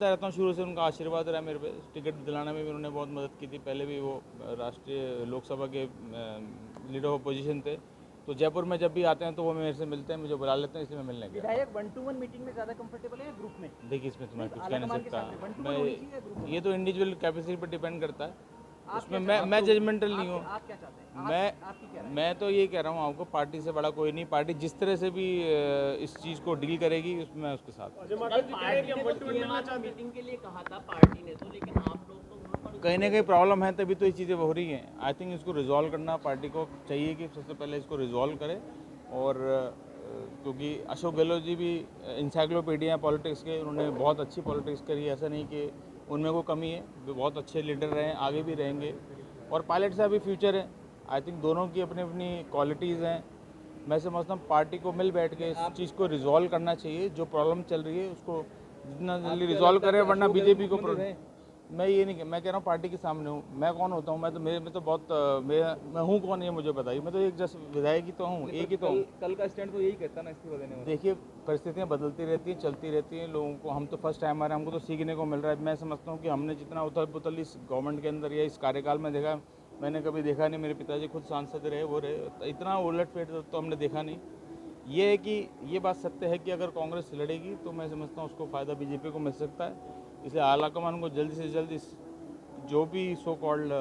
रहता हूँ शुरू से, उनका आशीर्वाद रहा मेरे पे। टिकट दिलाने में भी उन्होंने बहुत मदद की थी। पहले भी वो राष्ट्रीय लोकसभा के लीडर ऑफ अपोजिशन थे, तो जयपुर में जब भी आते हैं तो वो मेरे से मिलते हैं, मुझे बुला लेते हैं, इसलिए मैं मिलने गया। विधायक 1-to-1 मीटिंग में ज़्यादा कंफर्टेबल है या ग्रुप में? देखिए, इसमें तो मैं कुछ कह नहीं आलाकमान के सकता। सामने 1-to-1 मैं होनी चाहिए या ग्रुप में? ये तो इंडिविजुअल कैपेसिटी पर डिपेंड करता है, आप उसमें क्या मैं जजमेंटल नहीं हूँ। आप क्या चाहते हैं? आपकी क्या राय है? मैं तो ये कह रहा हूँ आपको, पार्टी से बड़ा कोई नहीं। पार्टी जिस तरह से भी इस चीज़ को डील करेगी उसमें मैं उसके साथ हूँ। मीटिंग के लिए कहा था पार्टी ने तो, लेकिन आप लोग तो कहीं ना कहीं प्रॉब्लम है, तभी तो ये चीज़ें हो रही हैं। आई थिंक इसको रिजॉल्व करना पार्टी को चाहिए कि सबसे पहले इसको रिजॉल्व करे। और क्योंकि अशोक गहलोत जी भी इंसाइक्लोपीडिया हैं पॉलिटिक्स के, उन्होंने बहुत अच्छी पॉलिटिक्स करी है, ऐसा नहीं कि उनमें कोई कमी है। वो बहुत अच्छे लीडर रहे हैं, आगे भी रहेंगे, और पायलट साहब भी फ्यूचर है। आई थिंक दोनों की अपनी अपनी क्वालिटीज़ हैं। मैं समझता हूँ पार्टी को मिल बैठ के इस चीज़ को रिजॉल्व करना चाहिए। जो प्रॉब्लम चल रही है उसको जितना जल्दी रिजॉल्व करे, वरना बीजेपी को मैं ये नहीं, मैं कह रहा हूँ पार्टी के सामने हूँ। मैं कौन होता हूँ? मैं तो मेरे में तो बहुत मैं हूँ कौन, ये मुझे बताइए। मैं तो एक जस्ट विधायक ही तो हूँ, एक ही तो हूँ। कल का स्टैंड तो यही कहता ना इस्तीफा देने वाला। देखिए, परिस्थितियाँ बदलती रहती हैं, चलती रहती हैं। लोगों को, हम तो फर्स्ट टाइम आ रहे हैं, हमको तो सीखने को मिल रहा है। मैं समझता हूँ कि हमने जितना उथल पुथल इस गवर्नमेंट के अंदर या इस कार्यकाल में देखा, मैंने कभी देखा नहीं। मेरे पिताजी खुद सांसद रहे, वो रहे, इतना उलट फेट तो हमने देखा नहीं। ये है कि ये बात सत्य है कि अगर कांग्रेस लड़ेगी तो मैं समझता हूँ उसको फ़ायदा बीजेपी को मिल सकता है। इसलिए आलाकमान को जल्दी से जल्दी जो भी सो कॉल्ड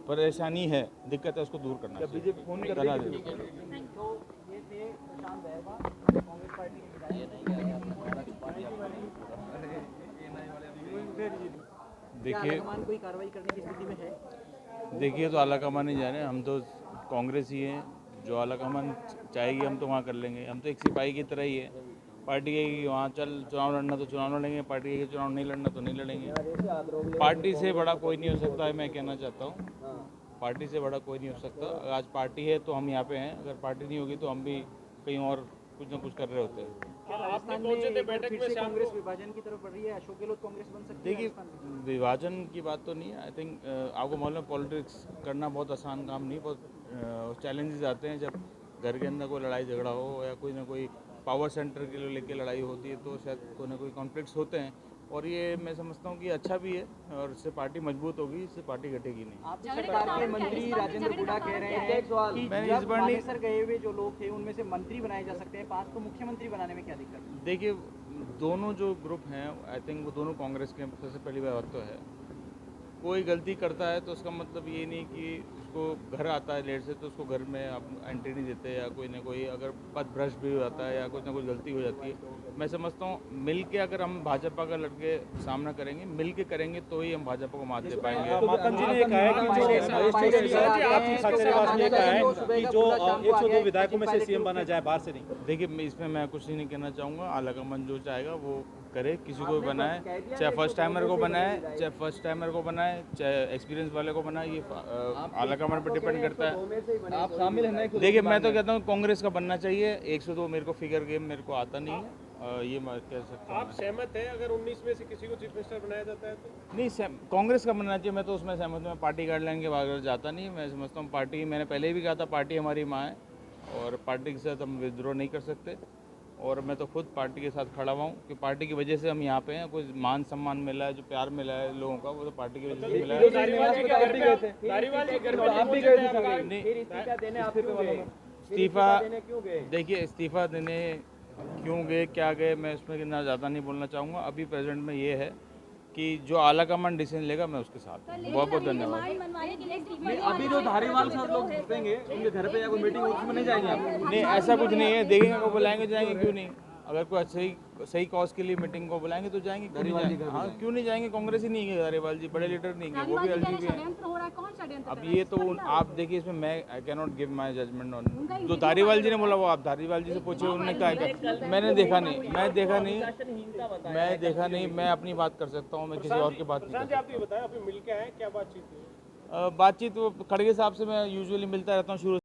परेशानी है, दिक्कत है, उसको दूर करना चाहिए। बीजेपी फोन कर करा रही दे। तो ये थे प्रशांत बहरवा, कांग्रेस पार्टी के विधायक। देखिए, आलाकमान कोई कार्रवाई करने की स्थिति में है? देखिए, तो आलाकमान ही जाने, हम तो कांग्रेस ही हैं। जो आलाकमान चाहेगी हम तो वहाँ कर लेंगे। हम तो एक सिपाही की तरह ही है। पार्टी कहेगी वहाँ चल चुनाव लड़ना तो चुनाव लड़ेंगे, पार्टी कहेगी चुनाव नहीं लड़ना तो नहीं लड़ेंगे। पार्टी से बड़ा कोई नहीं हो सकता है, मैं कहना चाहता हूँ। पार्टी से बड़ा कोई नहीं हो सकता। आज पार्टी है तो हम यहाँ पे हैं, अगर पार्टी नहीं होगी तो हम भी कहीं और कुछ ना कुछ कर रहे होते हैं। राजस्थान में एक बार फिर से कांग्रेस विभाजन की तरफ बढ़ रही है, अशोक गहलोत कांग्रेस बन सकती है? देखिए, विभाजन की बात तो नहीं है। आई थिंक आपको मालूम है, पॉलिटिक्स करना बहुत आसान काम नहीं। बहुत चैलेंजेस आते हैं जब घर के अंदर कोई लड़ाई झगड़ा हो या कोई ना कोई पावर सेंटर के लेके लड़ाई होती है, तो शायद कोई ना कोई कॉन्फ्लिक्ट्स होते हैं। और ये मैं समझता हूँ कि अच्छा भी है, और इससे पार्टी मजबूत होगी, इससे पार्टी घटेगी नहीं। आप सरकार के मंत्री राजेंद्र हुड्डा कह रहे हैं कि जब मानेसर गए हुए जो लोग थे उनमें से मंत्री बनाए जा सकते हैं, 5 को मुख्यमंत्री बनाने में क्या दिक्कत है? देखिए, दोनों जो ग्रुप हैं, आई थिंक वो दोनों कांग्रेस के। सबसे पहली बात तो है, कोई गलती करता है तो उसका मतलब ये नहीं कि उसको घर आता है लेट से तो उसको घर में आप एंट्री नहीं देते, या कोई ना कोई अगर पद भ्रष्ट भी हो जाता है या कुछ ना कुछ गलती हो जाती है। मैं समझता हूँ मिल के अगर हम भाजपा का लड़के सामना करेंगे, मिल के करेंगे तो ही हम भाजपा को मात दे पाएंगे। माकन जी ने ये कहा है कि जो 102 विधायकों में से सीएम बना जाए, बाहर से नहीं। देखिए, इसमें मैं कुछ नहीं कहना चाहूँगा। आलाकमान जो चाहेगा वो करे, किसी को भी बनाए, चाहे फर्स्ट टाइमर को बनाए, चाहे एक्सपीरियंस वाले को बनाए, ये आलाकमान पर डिपेंड करता है। आप शामिल हैं? देखिए, मैं तो कहता हूँ कांग्रेस का बनना चाहिए। 102 मेरे को फिगर गेम मेरे को आता नहीं है, ये मैं कह सकता हूँ। आप सहमत हैं अगर 19 में से किसी को चीफ मिनिस्टर बनाया जाता है तो? नहीं, कांग्रेस का बनना चाहिए, मैं तो उसमें सहमत हूँ। मैं पार्टी गाइडलाइन के बगैर जाता नहीं। मैं समझता हूँ पार्टी, मैंने पहले भी कहा था, पार्टी हमारी माँ है और पार्टी के साथ हम विद्रोह नहीं कर सकते। और मैं तो खुद पार्टी के साथ खड़ा हुआ हूँ कि पार्टी की वजह से हम यहाँ पे हैं। कुछ मान सम्मान मिला है, जो प्यार मिला है लोगों का, वो तो पार्टी की वजह से मिला है। इस्तीफा, देखिए, इस्तीफा देने क्यों गए, क्या गए, मैं उसमें ना ज़्यादा नहीं बोलना चाहूँगा। अभी प्रेजेंट में ये है कि जो आलाकमान डिसीजन लेगा मैं उसके साथ हूँ। बहुत बहुत धन्यवाद। अभी जो धारीवाल साहब लोग जुटेंगे उनके घर पे या कोई मीटिंग उसमें नहीं जाएंगे आप? नहीं, ऐसा कुछ नहीं है। देखेंगे को बुलाएंगे, जाएंगे, क्यों नहीं। अगर कोई सही कॉज के लिए मीटिंग को बुलाएंगे तो जाएंगे, क्यों नहीं जाएंगे। हाँ, क्यों नहीं जाएंगे। कांग्रेस ही नहीं है धारीवाल जी, बड़े लीडर नहीं है, वो भी एलजीपी है। अब ये तो आप देखिए, इसमें मैं I can not give my judgement on. जो धारीवाल जी ने बोला वो आप धारीवाल जी से पूछिए, उन्होंने क्या। मैंने देखा नहीं, मैं अपनी बात कर सकता हूँ, मैं किसी और की बात नहीं कर सकता। आप ये बताएं, अभी मिल के आए, क्या बातचीत हुई? बातचीत वो खड़गे साहब से मैं यूजुअली मिलता रहता हूँ शुरू